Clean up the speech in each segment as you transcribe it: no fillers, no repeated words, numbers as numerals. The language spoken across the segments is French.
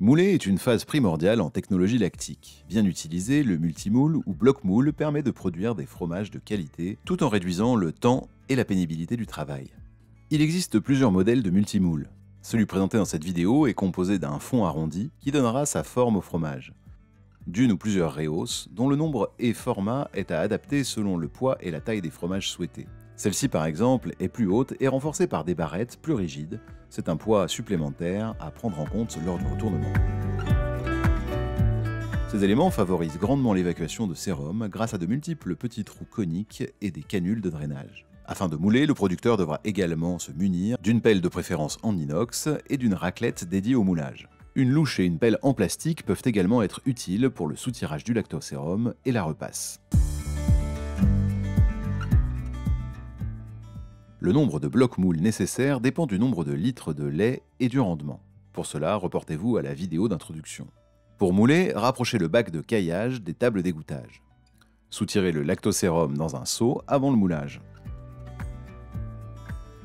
Mouler est une phase primordiale en technologie lactique. Bien utilisé, le multimoule ou bloc-moule permet de produire des fromages de qualité tout en réduisant le temps et la pénibilité du travail. Il existe plusieurs modèles de multimoule. Celui présenté dans cette vidéo est composé d'un fond arrondi qui donnera sa forme au fromage. D'une ou plusieurs rehausses, dont le nombre et format est à adapter selon le poids et la taille des fromages souhaités. Celle-ci par exemple est plus haute et renforcée par des barrettes plus rigides. C'est un poids supplémentaire à prendre en compte lors du retournement. Ces éléments favorisent grandement l'évacuation de sérum grâce à de multiples petits trous coniques et des canules de drainage. Afin de mouler, le producteur devra également se munir d'une pelle de préférence en inox et d'une raclette dédiée au moulage. Une louche et une pelle en plastique peuvent également être utiles pour le soutirage du lactosérum et la repasse. Le nombre de blocs moules nécessaires dépend du nombre de litres de lait et du rendement. Pour cela, reportez-vous à la vidéo d'introduction. Pour mouler, rapprochez le bac de caillage des tables d'égouttage. Soutirez le lactosérum dans un seau avant le moulage.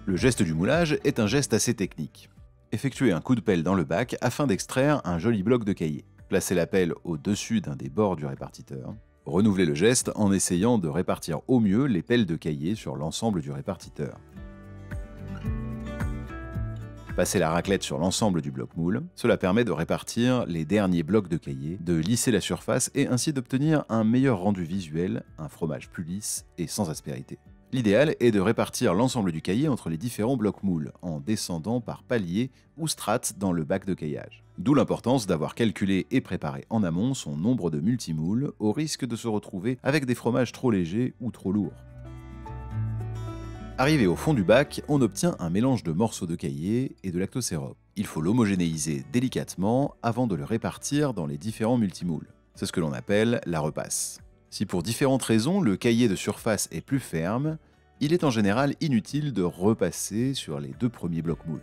Le geste du moulage est un geste assez technique. Effectuez un coup de pelle dans le bac afin d'extraire un joli bloc de caillé. Placez la pelle au-dessus d'un des bords du répartiteur. Renouvelez le geste en essayant de répartir au mieux les pelles de caillé sur l'ensemble du répartiteur. Passez la raclette sur l'ensemble du bloc moule. Cela permet de répartir les derniers blocs de caillé, de lisser la surface et ainsi d'obtenir un meilleur rendu visuel, un fromage plus lisse et sans aspérité. L'idéal est de répartir l'ensemble du caillé entre les différents blocs moules, en descendant par paliers ou strates dans le bac de caillage. D'où l'importance d'avoir calculé et préparé en amont son nombre de multimoules, au risque de se retrouver avec des fromages trop légers ou trop lourds. Arrivé au fond du bac, on obtient un mélange de morceaux de caillé et de lactosérum. Il faut l'homogénéiser délicatement avant de le répartir dans les différents multimoules. C'est ce que l'on appelle la repasse. Si pour différentes raisons le caillé de surface est plus ferme, il est en général inutile de repasser sur les deux premiers blocs moules.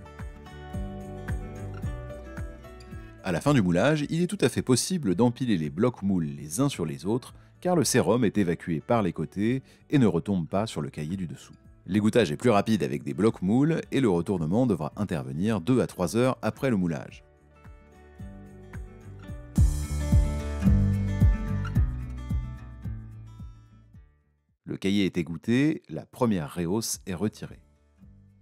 À la fin du moulage, il est tout à fait possible d'empiler les blocs moules les uns sur les autres, car le sérum est évacué par les côtés et ne retombe pas sur le caillé du dessous. L'égouttage est plus rapide avec des blocs moules et le retournement devra intervenir 2 à 3 heures après le moulage. Le caillé est égoutté, la première réhausse est retirée.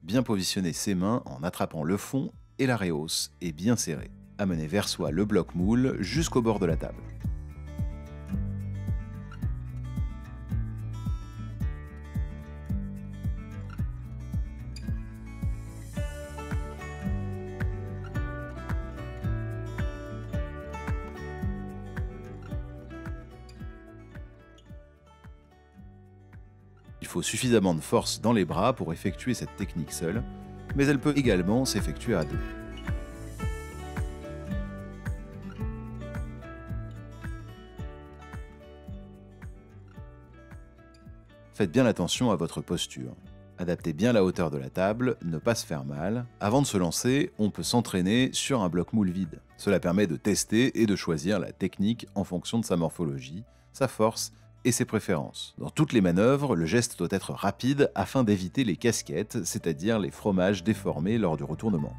Bien positionner ses mains en attrapant le fond et la réhausse est bien serrée. Amenez vers soi le bloc moule jusqu'au bord de la table. Il faut suffisamment de force dans les bras pour effectuer cette technique seule, mais elle peut également s'effectuer à deux. Faites bien attention à votre posture. Adaptez bien la hauteur de la table, ne pas se faire mal. Avant de se lancer, on peut s'entraîner sur un bloc moule vide. Cela permet de tester et de choisir la technique en fonction de sa morphologie, sa force et ses préférences. Dans toutes les manœuvres, le geste doit être rapide afin d'éviter les casquettes, c'est-à-dire les fromages déformés lors du retournement.